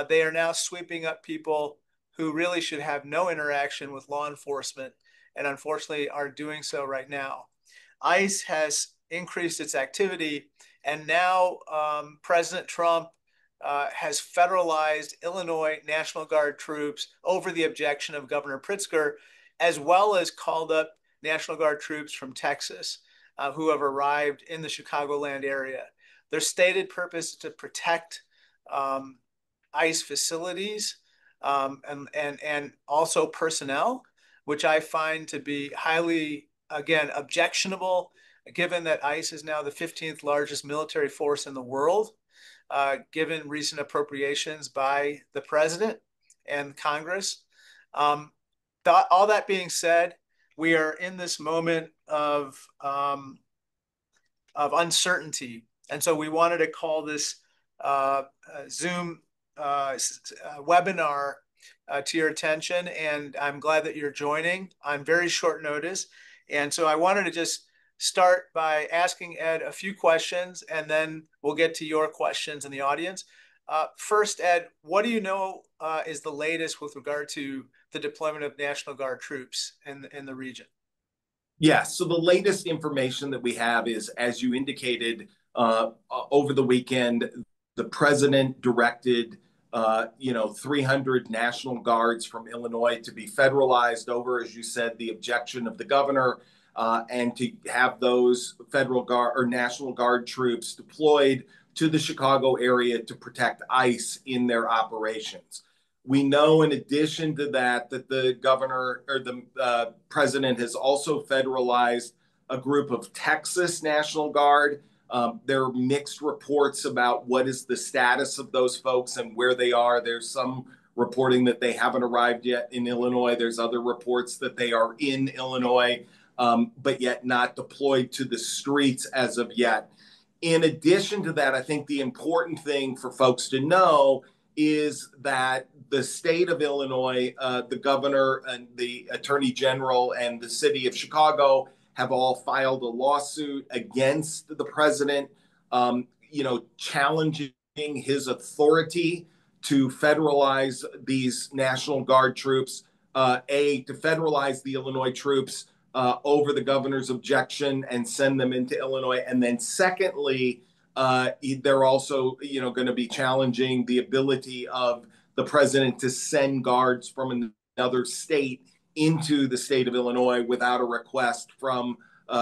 they are now sweeping up people who really should have no interaction with law enforcement, and unfortunately are doing so right now. ICE has increased its activity, and now President Trump has federalized Illinois National Guard troops over the objection of Governor Pritzker, as well as called up National Guard troops from Texas who have arrived in the Chicagoland area. Their stated purpose is to protect ICE facilities and also personnel, which I find to be highly, again, objectionable, given that ICE is now the 15th largest military force in the world, given recent appropriations by the president and Congress. All that being said, we are in this moment of uncertainty. And so we wanted to call this Zoom webinar to your attention, and I'm glad that you're joining on very short notice. And so I wanted to just start by asking Ed a few questions, and then we'll get to your questions in the audience. First, Ed, what do you know is the latest with regard to the deployment of National Guard troops in the region? Yeah, so the latest information that we have is, as you indicated, over the weekend, the president directed 300 National Guards from Illinois to be federalized over, as you said, the objection of the governor, and to have those federal guard or National Guard troops deployed to the Chicago area to protect ICE in their operations. We know, in addition to that, that the governor or the president has also federalized a group of Texas National Guard. There are mixed reports about what is the status of those folks and where they are. There's some reporting that they haven't arrived yet in Illinois. There's other reports that they are in Illinois, but yet not deployed to the streets as of yet. In addition to that, I think the important thing for folks to know is that the state of Illinois, the governor and the attorney general and the city of Chicago have all filed a lawsuit against the president, challenging his authority to federalize these National Guard troops, to federalize the Illinois troops over the governor's objection and send them into Illinois. And then secondly, they're also, going to be challenging the ability of the president to send guards from another state into the state of Illinois without a request from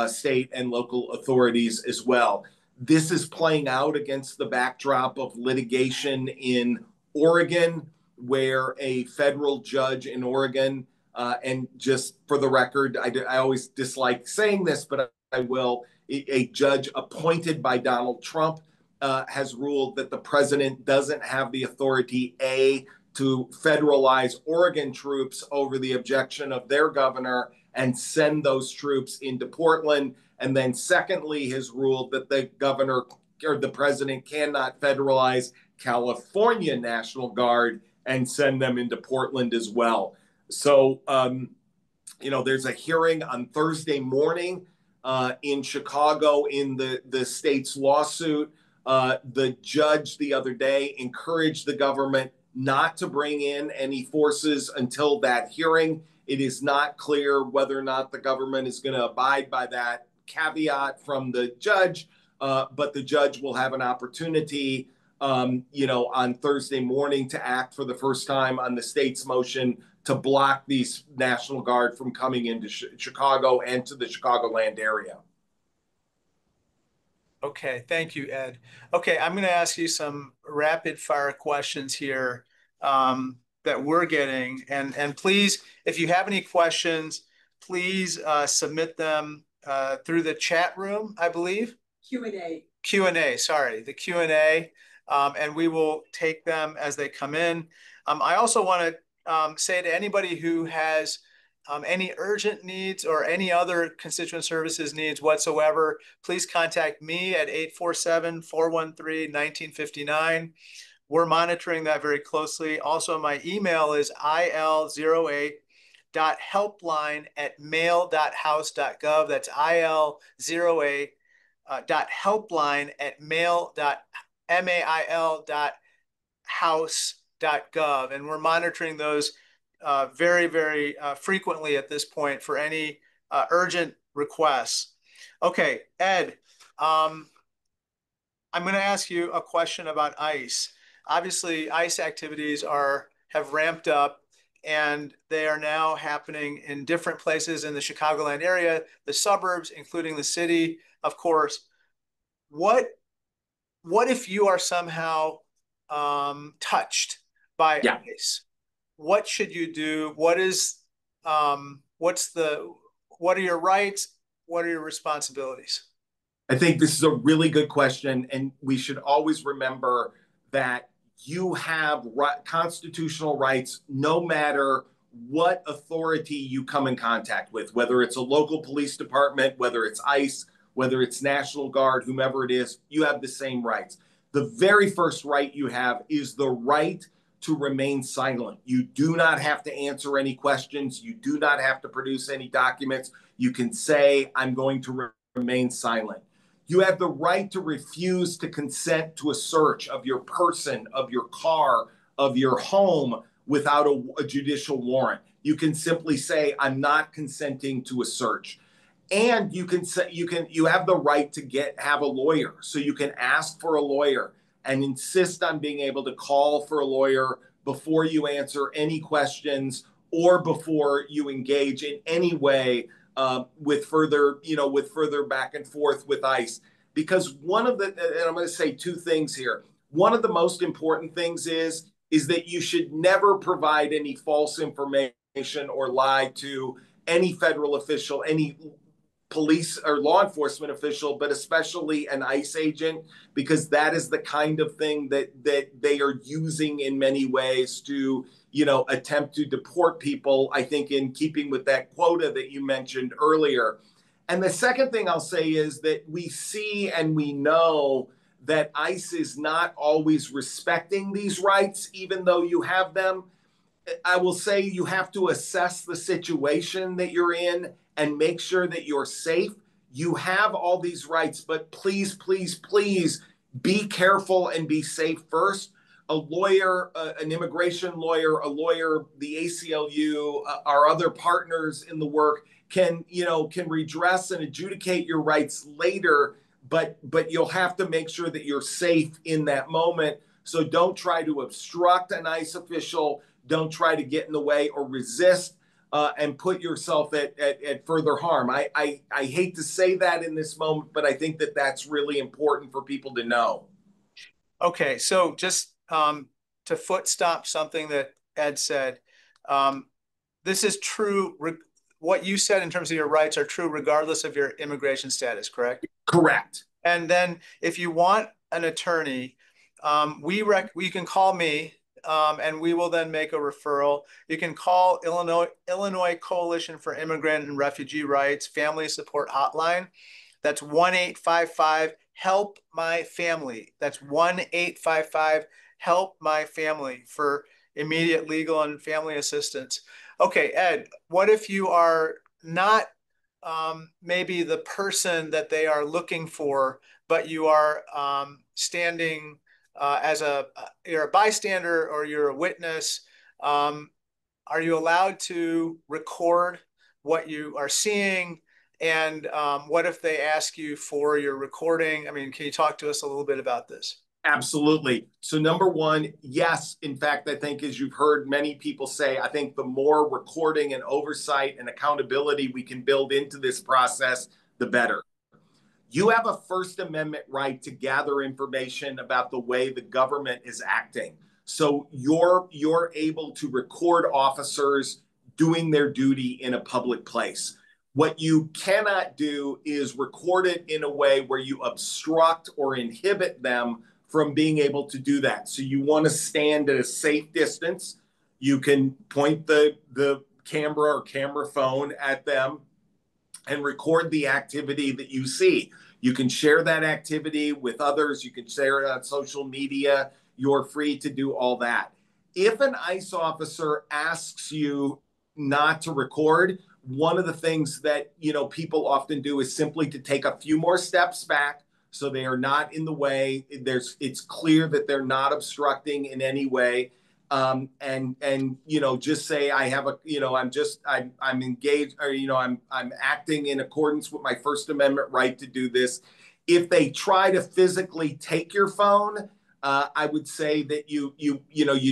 state and local authorities as well. This is playing out against the backdrop of litigation in Oregon, where a federal judge in Oregon, and just for the record, I always dislike saying this, but I will, a judge appointed by Donald Trump has ruled that the president doesn't have the authority, to federalize Oregon troops over the objection of their governor and send those troops into Portland. And then secondly, has ruled that the governor or the president cannot federalize California National Guard and send them into Portland as well. So, there's a hearing on Thursday morning in Chicago in the state's lawsuit. The judge the other day encouraged the government not to bring in any forces until that hearing. It is not clear whether or not the government is going to abide by that caveat from the judge, but the judge will have an opportunity, on Thursday morning to act for the first time on the state's motion to block these National Guard from coming into Chicago and to the Chicagoland area. Okay, thank you, Ed. Okay, I'm going to ask you some rapid fire questions here that we're getting. And please, if you have any questions, please submit them through the chat room, I believe. Q&A, sorry, the Q&A. And we will take them as they come in. I also want to say to anybody who has any urgent needs or any other constituent services needs whatsoever, please contact me at 847-413-1959. We're monitoring that very closely. Also, my email is il08.helpline@mail.house.gov. That's il08.helpline@mail.house.gov. and we're monitoring those very, very frequently at this point for any urgent requests. Okay, Ed, I'm going to ask you a question about ICE. Obviously, ICE activities have ramped up, and they are now happening in different places in the Chicagoland area, the suburbs, including the city, of course. What if you are somehow touched by Yeah. ICE? What should you do? What are your rights? What are your responsibilities? I think this is a really good question, and we should always remember that you have constitutional rights no matter what authority you come in contact with, whether it's a local police department, whether it's ICE, whether it's National Guard, whomever it is, you have the same rights. The very first right you have is the right to remain silent. You do not have to answer any questions. You do not have to produce any documents. You can say, I'm going to remain silent. You have the right to refuse to consent to a search of your person, of your car, of your home without a judicial warrant. You can simply say, I'm not consenting to a search. And you can say you have the right to have a lawyer. So you can ask for a lawyer and insist on being able to call for a lawyer before you answer any questions or before you engage in any way with further back and forth with ICE. Because and I'm going to say two things here. One of the most important things is that you should never provide any false information or lie to any federal official, any police or law enforcement official, but especially an ICE agent, because that is the kind of thing that they are using in many ways to, attempt to deport people, I think, in keeping with that quota that you mentioned earlier. And the second thing I'll say is that we see and we know that ICE is not always respecting these rights, even though you have them. I will say you have to assess the situation that you're in and make sure that you're safe. You have all these rights, but please, please, please be careful and be safe first. A lawyer, an immigration lawyer, a lawyer, the ACLU, our other partners in the work can redress and adjudicate your rights later, but you'll have to make sure that you're safe in that moment. So don't try to obstruct an ICE official. Don't try to get in the way or resist and put yourself at further harm. I hate to say that in this moment, but I think that that's really important for people to know. Okay, so just to foot stomp something that Ed said, this is true. What you said in terms of your rights are true regardless of your immigration status, correct? Correct. And then if you want an attorney, you can call me, and we will then make a referral. You can call Illinois Coalition for Immigrant and Refugee Rights Family Support Hotline. That's 1-855-HELP-MY-FAMILY. That's 1-855-HELP-MY-FAMILY for immediate legal and family assistance. Okay, Ed, what if you are not maybe the person that they are looking for, but you are standing you're a bystander or you're a witness? Are you allowed to record what you are seeing? And what if they ask you for your recording? I mean, can you talk to us a little bit about this? Absolutely. So number one, yes. In fact, I think as you've heard many people say, I think the more recording and oversight and accountability we can build into this process, the better. You have a First Amendment right to gather information about the way the government is acting. So you're able to record officers doing their duty in a public place. What you cannot do is record it in a way where you obstruct or inhibit them from being able to do that. So you want to stand at a safe distance. You can point the camera or camera phone at them and record the activity that you see. You can share that activity with others. You can share it on social media. You're free to do all that. If an ICE officer asks you not to record, one of the things that people often do is simply to take a few more steps back so they are not in the way. It's clear that they're not obstructing in any way. and just say I have a I'm engaged, or I'm acting in accordance with my First Amendment right to do this. If they try to physically take your phone, I would say that you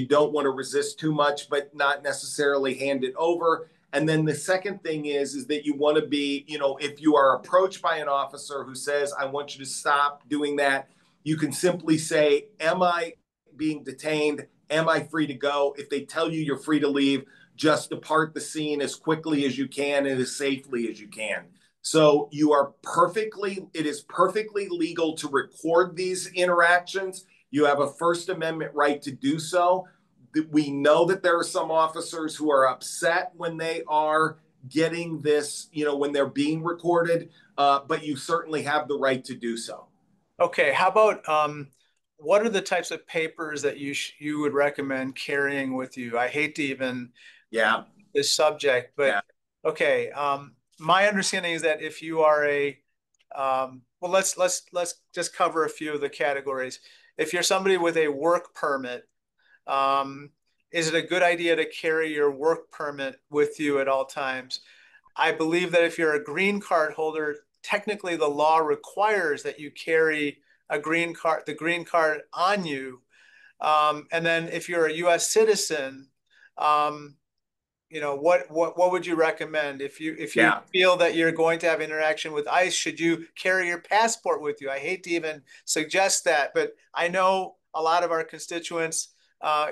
don't want to resist too much, but not necessarily hand it over. And then the second thing is that you want to be, if you are approached by an officer who says, I want you to stop doing that, you can simply say, am I being detained? Am I free to go? If they tell you you're free to leave, just depart the scene as quickly as you can and as safely as you can. So it is perfectly legal to record these interactions. You have a First Amendment right to do so. We know that there are some officers who are upset when they are getting this, when they're being recorded, but you certainly have the right to do so. Okay, how about what are the types of papers that you would recommend carrying with you? I hate to even Yeah. this subject, but Yeah. okay. My understanding is that if you are well, let's just cover a few of the categories. If you're somebody with a work permit, um, is it a good idea to carry your work permit with you at all times? I believe that if you're a green card holder, technically the law requires that you carry the green card on you. And then if you're a U.S. citizen, um, what would you recommend if you Yeah. feel that you're going to have interaction with ICE? Should you carry your passport with you? I hate to even suggest that, but I know a lot of our constituents,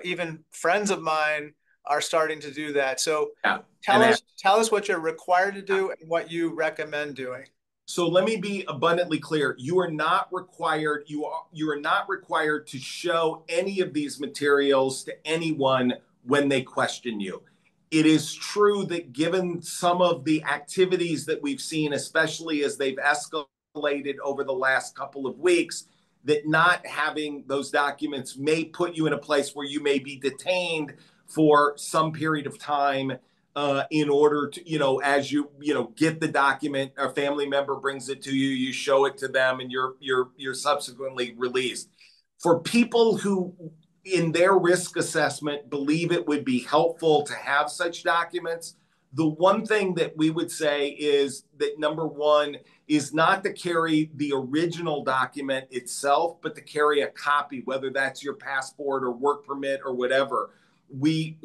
even friends of mine, are starting to do that. So Yeah. tell And us tell us what you're required to do and what you recommend doing. So let me be abundantly clear. You are not required, you are not required to show any of these materials to anyone when they question you. It is true that given some of the activities that we've seen, especially as they've escalated over the last couple of weeks, that not having those documents may put you in a place where you may be detained for some period of time, in order to, as get the document, a family member brings it to you, you show it to them, and you're subsequently released. For people who, in their risk assessment, believe it would be helpful to have such documents, the one thing that we would say is that number one is not to carry the original document itself, but to carry a copy, whether that's your passport or work permit or whatever. We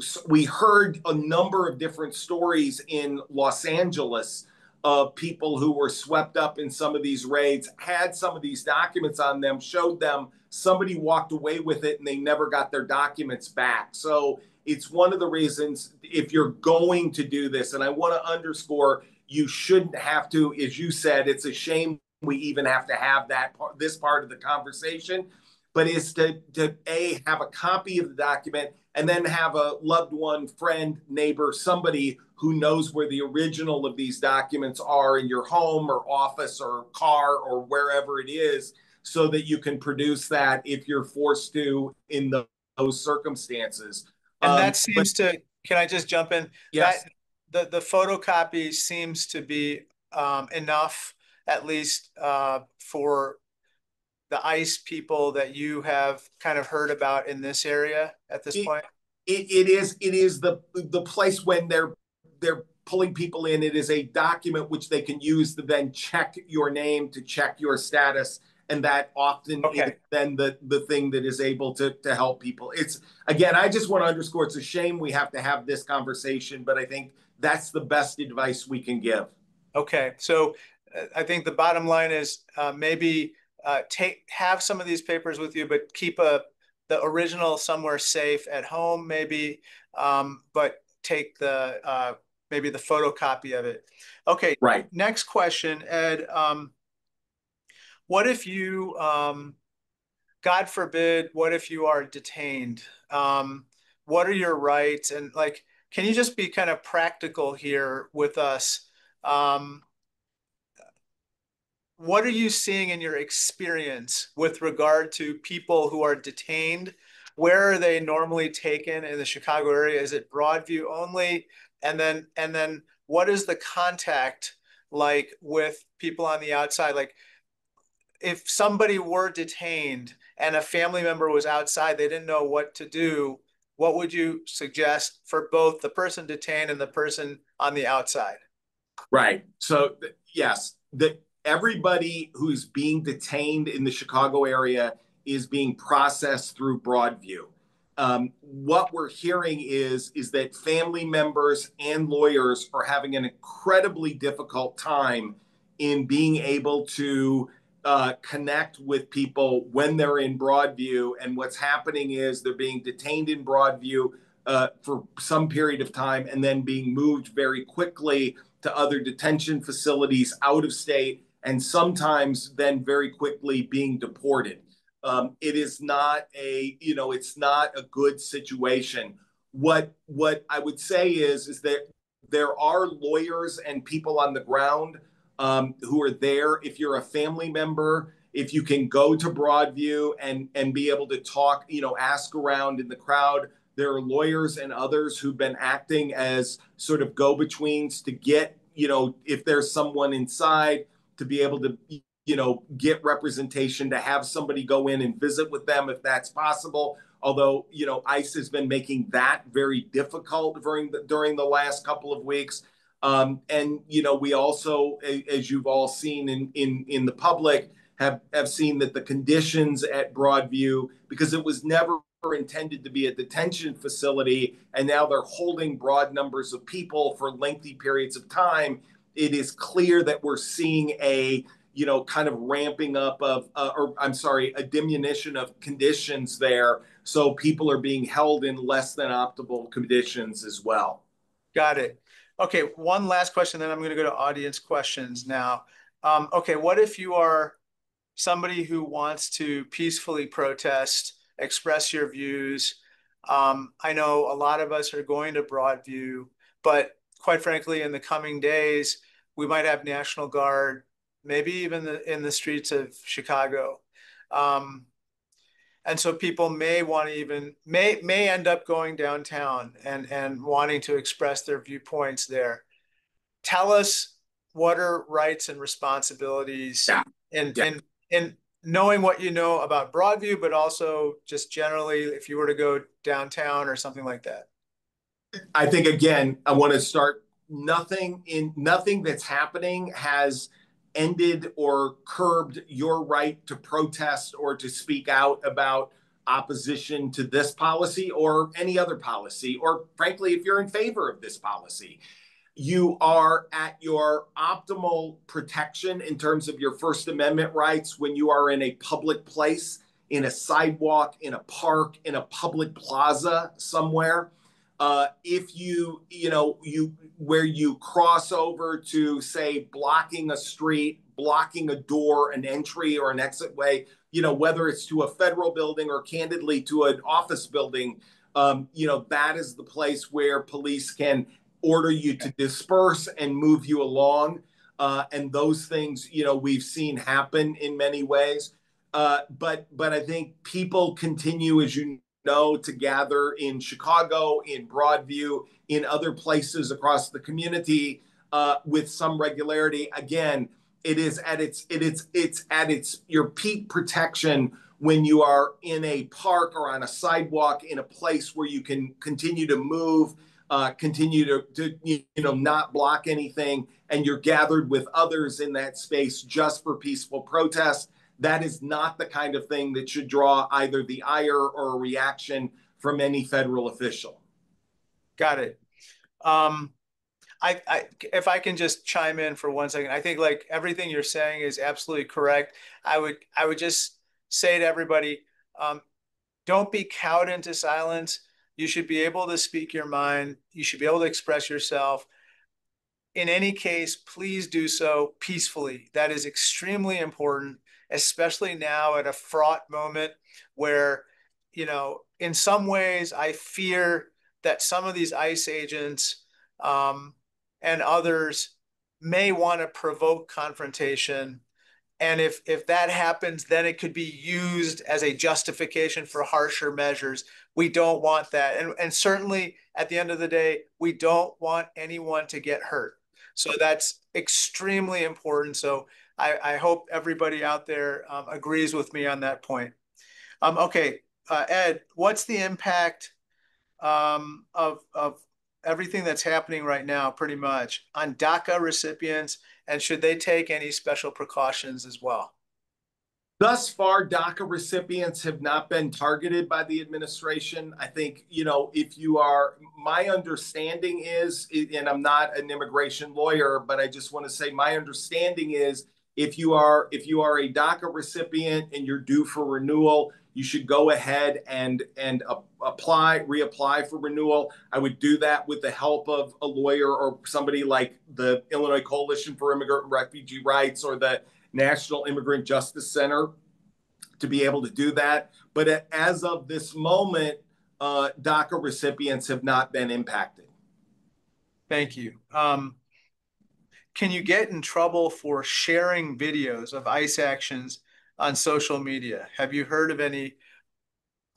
heard a number of different stories in Los Angeles of people who were swept up in some of these raids, had some of these documents on them, showed them, somebody walked away with it, and they never got their documents back. So it's one of the reasons, if you're going to do this, and I want to underscore, you shouldn't have to, as you said, it's a shame we even have to have this part of the conversation, but is to have a copy of the document, and then have a loved one, friend, neighbor, somebody who knows where the original of these documents are in your home or office or car or wherever it is, so that you can produce that if you're forced to in those circumstances. And that But seems to, can I just jump in? yes. That the photocopy seems to be enough, at least for the ICE people that you have kind of heard about in this area at this it, point? it is the place when they're pulling people in. It is a document which they can use to then check your name, to check your status, and that often is Okay. then the thing that is able to help people. It's, again, I just want to underscore, it's a shame we have to have this conversation, but I think that's the best advice we can give. Okay. So I think the bottom line is maybe have some of these papers with you, but keep the original somewhere safe at home, maybe, but take the maybe the photocopy of it. Okay. Right. Next question, Ed. What if you, God forbid, what if you are detained? What are your rights? And like, can you just be kind of practical here with us? Um, what are you seeing in your experience with regard to people who are detained? Where are they normally taken in the Chicago area? Is it Broadview only? And then what is the contact like with people on the outside? Like if somebody were detained and a family member was outside, they didn't know what to do. what would you suggest for both the person detained and the person on the outside? Right. So yes, everybody who's being detained in the Chicago area is being processed through Broadview. What we're hearing is that family members and lawyers are having an incredibly difficult time in being able to connect with people when they're in Broadview. And what's happening is they're being detained in Broadview for some period of time and then being moved very quickly to other detention facilities out of state, and sometimes then very quickly being deported. It is not it's not a good situation. What I would say is that there are lawyers and people on the ground who are there. If you're a family member, if you can go to Broadview and be able to talk, ask around in the crowd. There are lawyers and others who've been acting as sort of go-betweens to get, if there's someone inside, to be able to, get representation, to have somebody go in and visit with them if that's possible. Although, ICE has been making that very difficult during the last couple of weeks. And, we also, as you've all seen in the public, have seen that the conditions at Broadview, because it was never intended to be a detention facility, and now they're holding broad numbers of people for lengthy periods of time. It is clear that we're seeing a kind of ramping up of, a diminution of conditions there. So people are being held in less than optimal conditions as well. Got it. Okay, one last question, then I'm going to go to audience questions now. Okay, what if you are somebody who wants to peacefully protest, express your views? I know a lot of us are going to Broadview, but quite frankly, in the coming days, we might have National Guard, maybe even in the streets of Chicago. And so people may want to may end up going downtown and wanting to express their viewpoints there. Tell us what are rights and responsibilities Yeah. in Yeah. knowing what you know about Broadview, but also just generally if you were to go downtown or something like that. I think again, I want to start. Nothing that's happening has ended or curbed your right to protest or to speak out about opposition to this policy or any other policy, or frankly, if you're in favor of this policy. You are at your optimal protection in terms of your First Amendment rights when you are in a public place, in a sidewalk, in a park, in a public plaza somewhere. If where you cross over to, say, blocking a street, blocking a door, an entry or an exit way, whether it's to a federal building or candidly to an office building, that is the place where police can order you to disperse and move you along. And those things, we've seen happen in many ways. But I think people continue, as you know, to gather in Chicago, in Broadview, in other places across the community with some regularity. Again, it is at its your peak protection when you are in a park or on a sidewalk in a place where you can continue to move, continue to not block anything, and you're gathered with others in that space just for peaceful protest. That is not the kind of thing that should draw either the ire or a reaction from any federal official. Got it. Um, if I can just chime in for 1 second, I think like everything you're saying is absolutely correct. I would just say to everybody, um, don't be cowed into silence. You should be able to speak your mind. You should be able to express yourself. In any case, please do so peacefully. That is extremely important, especially now at a fraught moment where, in some ways, I fear that some of these ICE agents and others may want to provoke confrontation. And if that happens, then it could be used as a justification for harsher measures. We don't want that. And certainly at the end of the day, we don't want anyone to get hurt. So that's extremely important. So I hope everybody out there agrees with me on that point. Okay, Ed, what's the impact of everything that's happening right now, pretty much on DACA recipients, and should they take any special precautions as well? Thus far, DACA recipients have not been targeted by the administration. I think, if you are, my understanding is, and I'm not an immigration lawyer, but I just want to say my understanding is if you are a DACA recipient and you're due for renewal, you should go ahead and reapply for renewal. I would do that with the help of a lawyer or somebody like the Illinois Coalition for Immigrant and Refugee Rights or the National Immigrant Justice Center to be able to do that. But as of this moment, DACA recipients have not been impacted. Thank you. Can you get in trouble for sharing videos of ICE actions on social media? Have you heard of any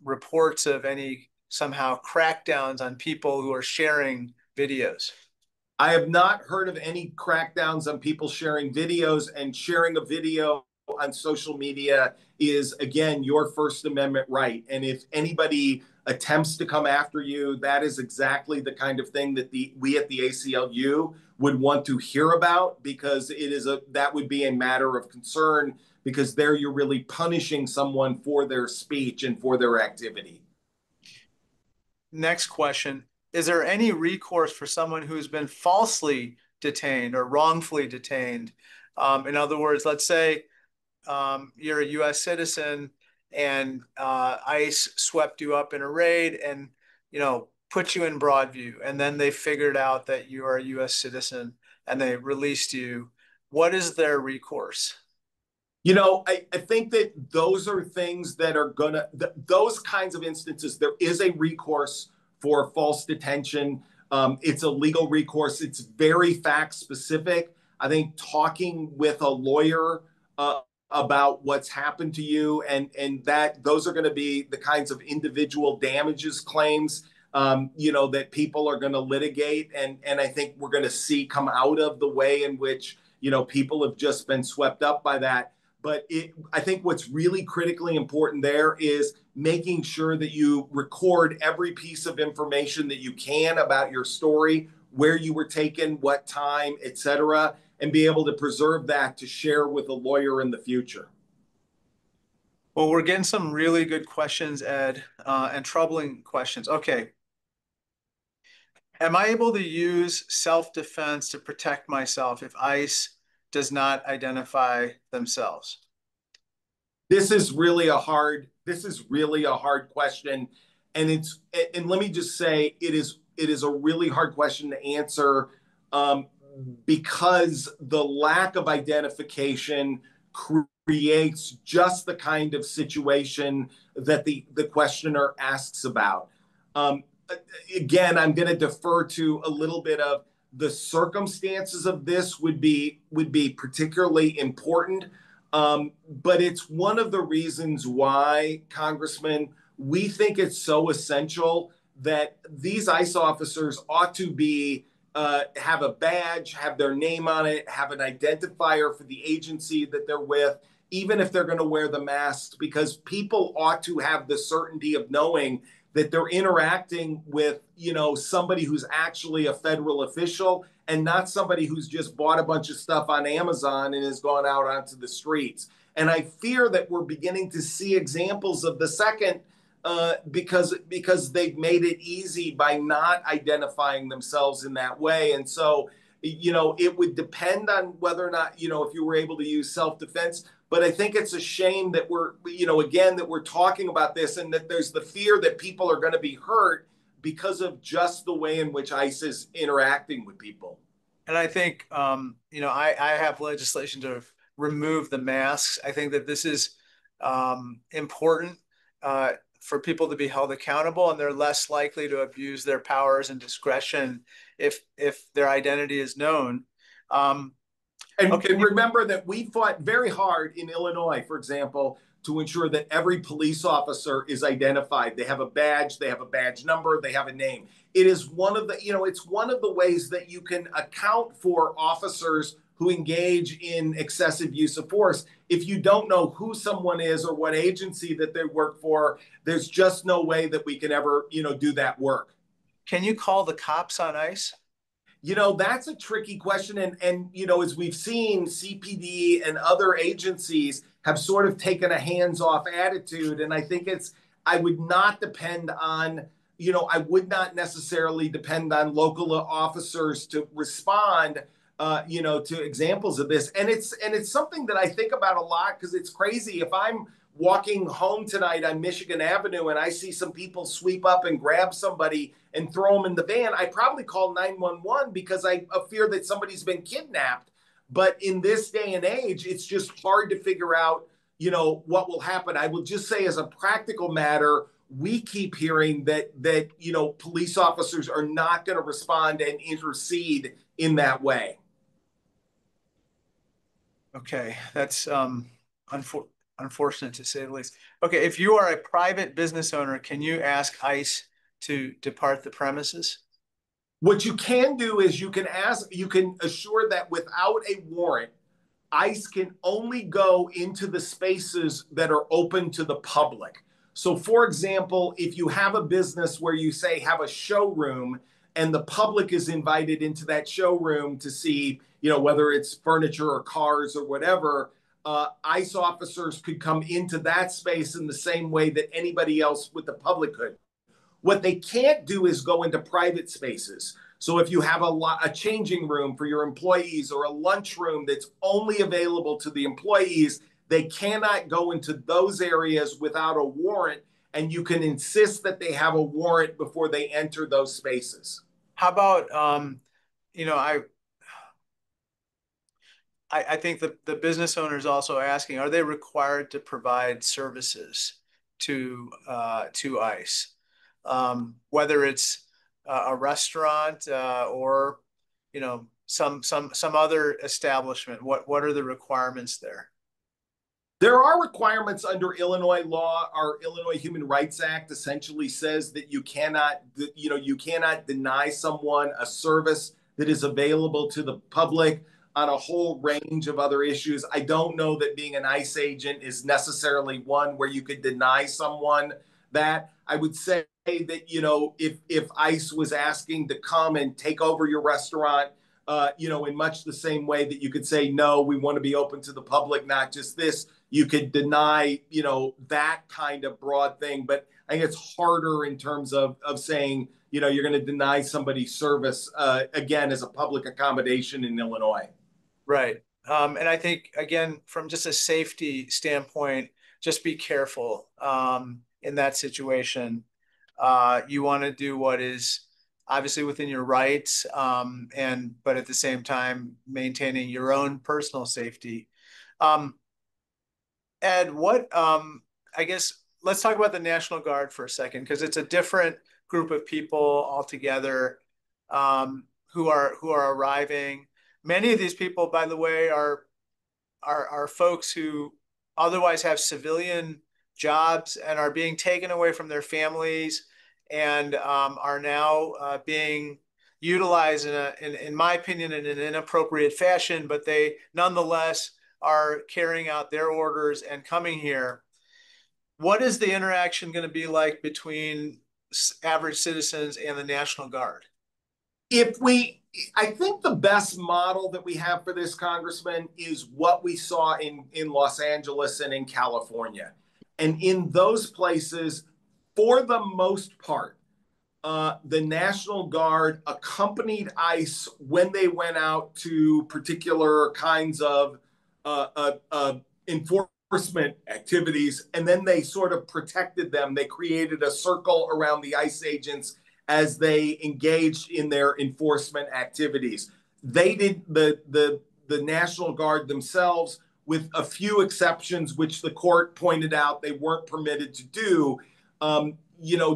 reports of any somehow crackdowns on people who are sharing videos? I have not heard of any crackdowns on people sharing videos, and sharing a video on social media is, again, your First Amendment right. And if anybody attempts to come after you, that is exactly the kind of thing that we at the ACLU would want to hear about, because that would be a matter of concern, because there you're really punishing someone for their speech and for their activity. Next question. Is there any recourse for someone who's been falsely detained or wrongfully detained? In other words, let's say you're a U.S. citizen and ICE swept you up in a raid and, put you in Broadview, and then they figured out that you are a U.S. citizen and they released you. What is their recourse? I think that those are things that are those kinds of instances, there is a recourse for false detention. It's a legal recourse. It's very fact specific. I think talking with a lawyer about what's happened to you and that those are going to be the kinds of individual damages claims, that people are going to litigate. And I think we're going to see come out of the way in which, people have just been swept up by that. But I think what's really critically important there is making sure that you record every piece of information that you can about your story, where you were taken, what time, et cetera, and be able to preserve that to share with a lawyer in the future. Well, we're getting some really good questions, Ed, and troubling questions. Okay. Am I able to use self-defense to protect myself if ICE does not identify themselves? This is really a hard question. And let me just say it is a really hard question to answer, because the lack of identification creates just the kind of situation that the questioner asks about. Again, I'm going to defer to a little bit of the circumstances of this would be particularly important. But it's one of the reasons why, Congressman, we think it's so essential that these ICE officers ought to have a badge, have their name on it, have an identifier for the agency that they're with, even if they're going to wear the masks, because people ought to have the certainty of knowing that they're interacting with, somebody who's actually a federal official and not somebody who's just bought a bunch of stuff on Amazon and has gone out onto the streets. And I fear that we're beginning to see examples of the second, because they've made it easy by not identifying themselves in that way. And so, it would depend on whether or not, if you were able to use self-defense. But I think it's a shame that we're talking about this, and that there's the fear that people are going to be hurt because of just the way in which ICE is interacting with people. And I think, I have legislation to remove the masks. I think that this is important for people to be held accountable, and they're less likely to abuse their powers and discretion if their identity is known. And remember that we fought very hard in Illinois, for example, to ensure that every police officer is identified. They have a badge, they have a badge number, they have a name. It is one of the, it's one of the ways that you can account for officers who engage in excessive use of force. If you don't know who someone is or what agency that they work for, there's just no way that we can ever, do that work. Can you call the cops on ICE? That's a tricky question. And as we've seen, CPD and other agencies have sort of taken a hands-off attitude. And I think I would not depend on, I would not necessarily depend on local officers to respond, to examples of this. And it's something that I think about a lot because it's crazy. If I'm walking home tonight on Michigan Avenue and I see some people sweep up and grab somebody and throw them in the van, I probably call 911 because I fear that somebody's been kidnapped. But in this day and age, it's just hard to figure out, what will happen. I will just say, as a practical matter, we keep hearing that police officers are not going to respond and intercede in that way. Okay, that's unfor unfortunate to say the least. Okay, if you are a private business owner, can you ask ICE to depart the premises? What you can do is you can assure that without a warrant, ICE can only go into the spaces that are open to the public. So, for example, if you have a business where you say have a showroom and the public is invited into that showroom to see, whether it's furniture or cars or whatever, ICE officers could come into that space in the same way that anybody else with the public could. What they can't do is go into private spaces. So if you have a changing room for your employees or a lunchroom that's only available to the employees, they cannot go into those areas without a warrant, and you can insist that they have a warrant before they enter those spaces. How about you know, I think the business owner is also asking, are they required to provide services to ICE? Whether it's a restaurant or some other establishment. What are the requirements there? There are requirements under Illinois law. Our Illinois Human Rights Act essentially says that you cannot deny someone a service that is available to the public on a whole range of other issues. I don't know that being an ICE agent is necessarily one where you could deny someone that. I would say that, if ICE was asking to come and take over your restaurant, in much the same way that you could say, no, we want to be open to the public, not just this, you could deny, that kind of broad thing. But I think it's harder in terms of saying, you're going to deny somebody service, again, as a public accommodation in Illinois. Right. And I think, again, from just a safety standpoint, just be careful in that situation. You want to do what is obviously within your rights, but at the same time, maintaining your own personal safety. Um, Ed, I guess let's talk about the National Guard for a second, because it's a different group of people altogether who are arriving. Many of these people, by the way, are folks who otherwise have civilian jobs and are being taken away from their families and are now being utilized in my opinion, in an inappropriate fashion, but they nonetheless are carrying out their orders and coming here. What is the interaction going to be like between average citizens and the National Guard? If we, I think the best model that we have for this, Congressman, is what we saw in Los Angeles and in California. And in those places, for the most part, the National Guard accompanied ICE when they went out to particular kinds of enforcement activities, and then they sort of protected them. They created a circle around the ICE agents as they engaged in their enforcement activities. They did the National Guard themselves, with a few exceptions, which the court pointed out they weren't permitted to do,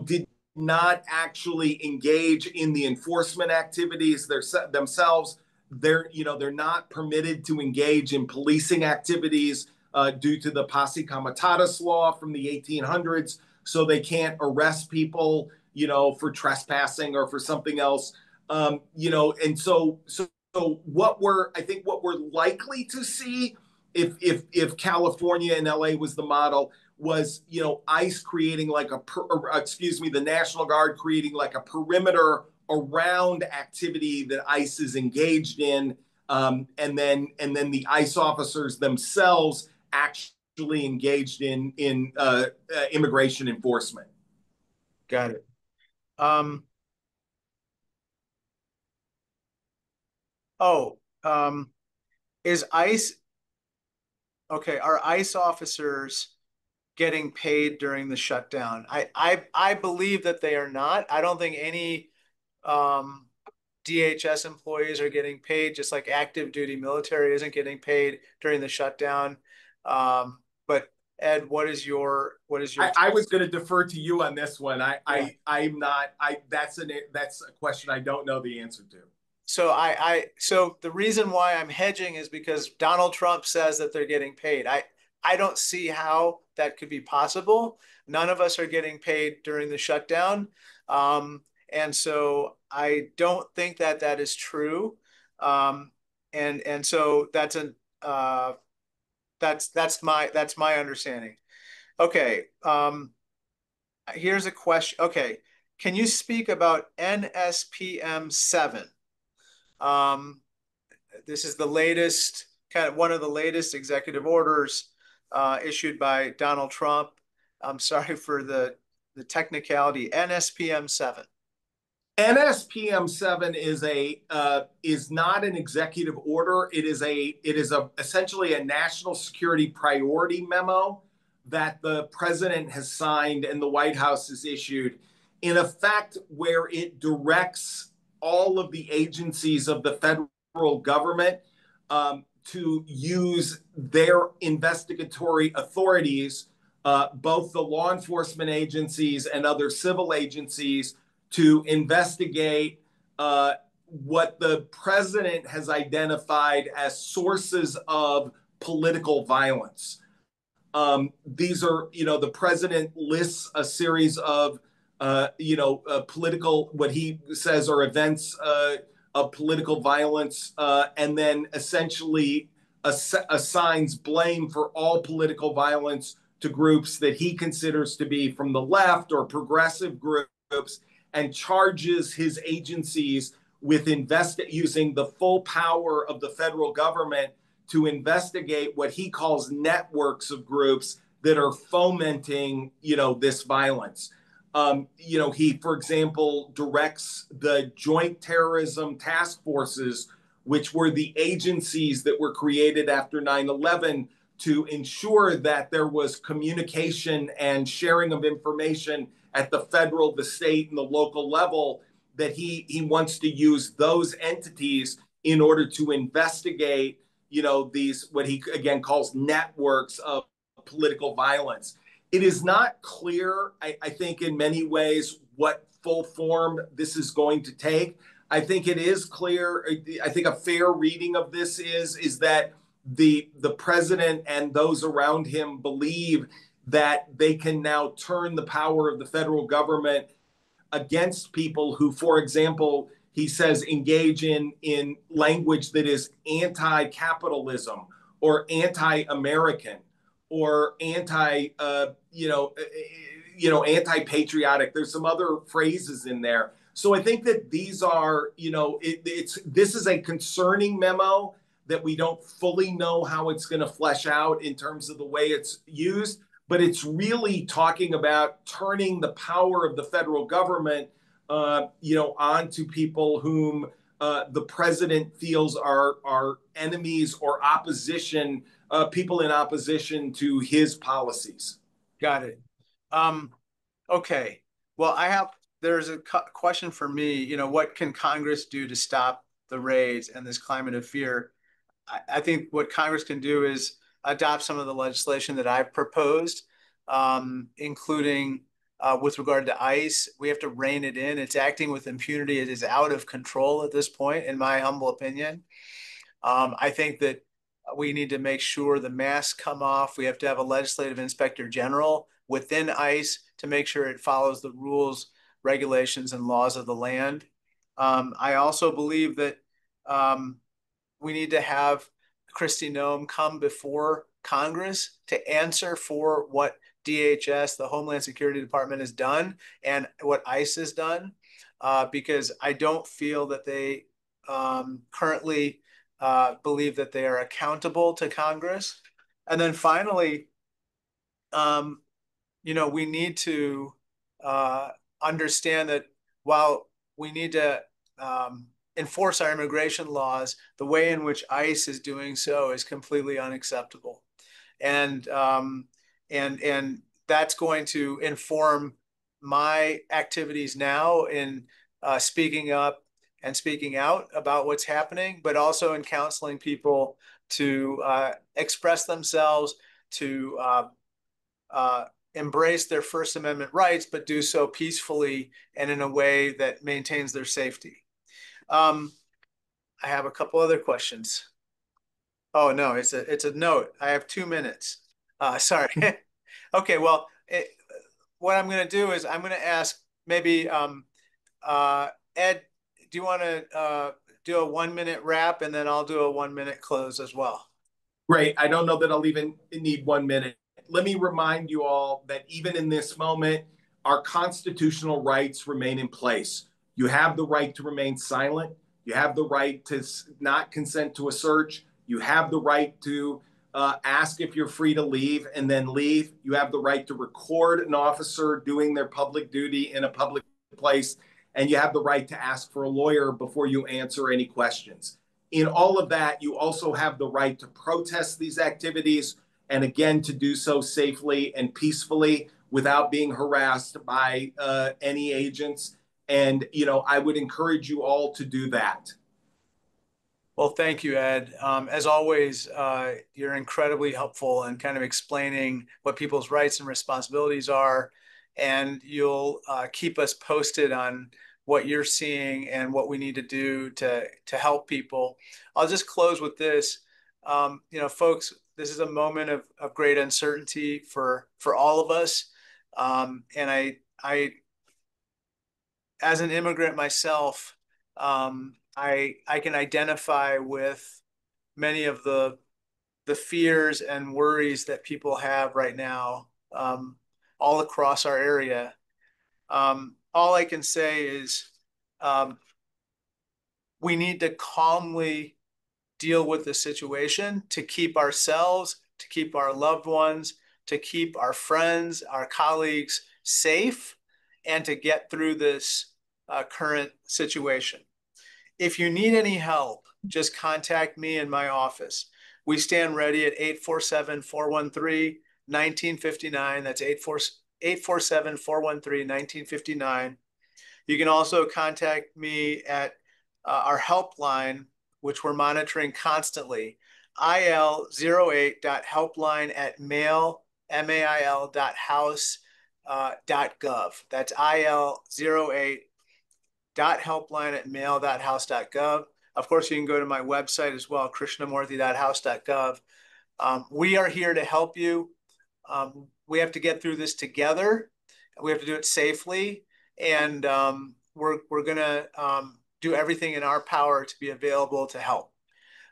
did not actually engage in the enforcement activities themselves. They're not permitted to engage in policing activities due to the Posse Comitatus law from the 1800s. So they can't arrest people, for trespassing or for something else. And so I think what we're likely to see, if California and LA was the model, was, ICE creating like the National Guard creating like a perimeter around activity that ICE is engaged in, and then the ICE officers themselves actually engaged in immigration enforcement. Got it. Um, oh, is ICE okay? Are ICE officers getting paid during the shutdown? I believe that they are not. I don't think any um, DHS employees are getting paid, just like active duty military isn't getting paid during the shutdown. But Ed, what is your I was going to defer to you on this one. yeah. I'm not. That's a question I don't know the answer to. So the reason why I'm hedging is because Donald Trump says that they're getting paid. I don't see how that could be possible. None of us are getting paid during the shutdown. And so I don't think that that is true. Um, and so that's my understanding. Okay. Here's a question. Okay. Can you speak about NSPM 7? Um, this is the latest, kind of one of the latest executive orders issued by Donald Trump. I'm sorry for the technicality. NSPM 7. NSPM 7 is not an executive order. It is essentially a national security priority memo that the president has signed and the White House has issued, in effect, where it directs all of the agencies of the federal government to use their investigatory authorities, both the law enforcement agencies and other civil agencies, to investigate what the president has identified as sources of political violence. These are, the president lists a series of, political, what he says are events of political violence, and then essentially assigns blame for all political violence to groups that he considers to be from the left or progressive groups, and charges his agencies with using the full power of the federal government to investigate what he calls networks of groups that are fomenting, this violence. He, for example, directs the Joint Terrorism Task Forces, which were the agencies that were created after 9/11 to ensure that there was communication and sharing of information at the federal, the state, and the local level, that he wants to use those entities in order to investigate, these, what he again calls networks of political violence. It is not clear, I think, in many ways, what full form this is going to take. I think it is clear. I think a fair reading of this is that the president and those around him believe that they can now turn the power of the federal government against people who, for example, he says, engage in language that is anti-capitalism or anti-American or anti-patriotic. There's some other phrases in there. So I think that these are, this is a concerning memo that we don't fully know how it's going to flesh out in terms of the way it's used, but it's really talking about turning the power of the federal government, onto people whom the president feels are enemies or opposition, people in opposition to his policies. Got it. Um, okay. Well, there's a question for me. What can Congress do to stop the raids and this climate of fear? I think what Congress can do is adopt some of the legislation that I've proposed, including with regard to ICE. We have to rein it in. It's acting with impunity. It is out of control at this point, in my humble opinion. I think that we need to make sure the masks come off. We have to have a legislative inspector general within ICE to make sure it follows the rules, regulations, and laws of the land. I also believe that we need to have Kristi Noem come before Congress to answer for what DHS, the Homeland Security Department, has done and what ICE has done, because I don't feel that they currently believe that they are accountable to Congress. And then finally, we need to understand that while we need to enforce our immigration laws, the way in which ICE is doing so is completely unacceptable, and that's going to inform my activities now in speaking up and speaking out about what's happening, but also in counseling people to express themselves, to embrace their First Amendment rights, but do so peacefully and in a way that maintains their safety. I have a couple other questions. Oh no, it's a note. I have 2 minutes. Sorry. Okay, well, what I'm going to do is I'm going to ask maybe Ed, do you want to do a 1 minute wrap, and then I'll do a 1 minute close as well? Great. I don't know that I'll even need 1 minute. Let me remind you all that even in this moment, our constitutional rights remain in place. You have the right to remain silent. You have the right to not consent to a search. You have the right to ask if you're free to leave and then leave. You have the right to record an officer doing their public duty in a public place. And you have the right to ask for a lawyer before you answer any questions. In all of that, you also have the right to protest these activities, and again, to do so safely and peacefully without being harassed by any agents. And, I would encourage you all to do that. Well, thank you, Ed. As always, you're incredibly helpful in kind of explaining what people's rights and responsibilities are, and you'll keep us posted on what you're seeing and what we need to do to help people. I'll just close with this. Folks, this is a moment of great uncertainty for all of us. And I, as an immigrant myself, I can identify with many of the fears and worries that people have right now, all across our area. All I can say is we need to calmly deal with the situation to keep ourselves, to keep our loved ones, to keep our friends, our colleagues safe, and to get through this current situation. If you need any help, just contact me in my office. We stand ready at 847-413-1959. That's 847-413-1959. You can also contact me at our helpline, which we're monitoring constantly, il08.helpline@mail.house.gov. That's il08.helpline@mail.house.gov. Of course, you can go to my website as well, Krishnamoorthi.house.gov. We are here to help you. We have to get through this together. We have to do it safely, and we're going to do everything in our power to be available to help.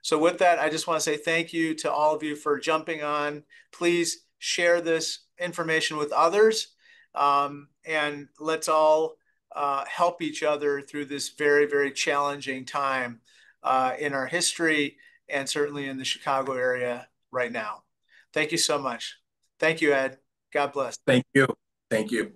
So with that, I just want to say thank you to all of you for jumping on. Please share this information with others, and let's all help each other through this very, very challenging time in our history, and certainly in the Chicago area right now. Thank you so much. Thank you, Ed. God bless. Thank you. Thank you.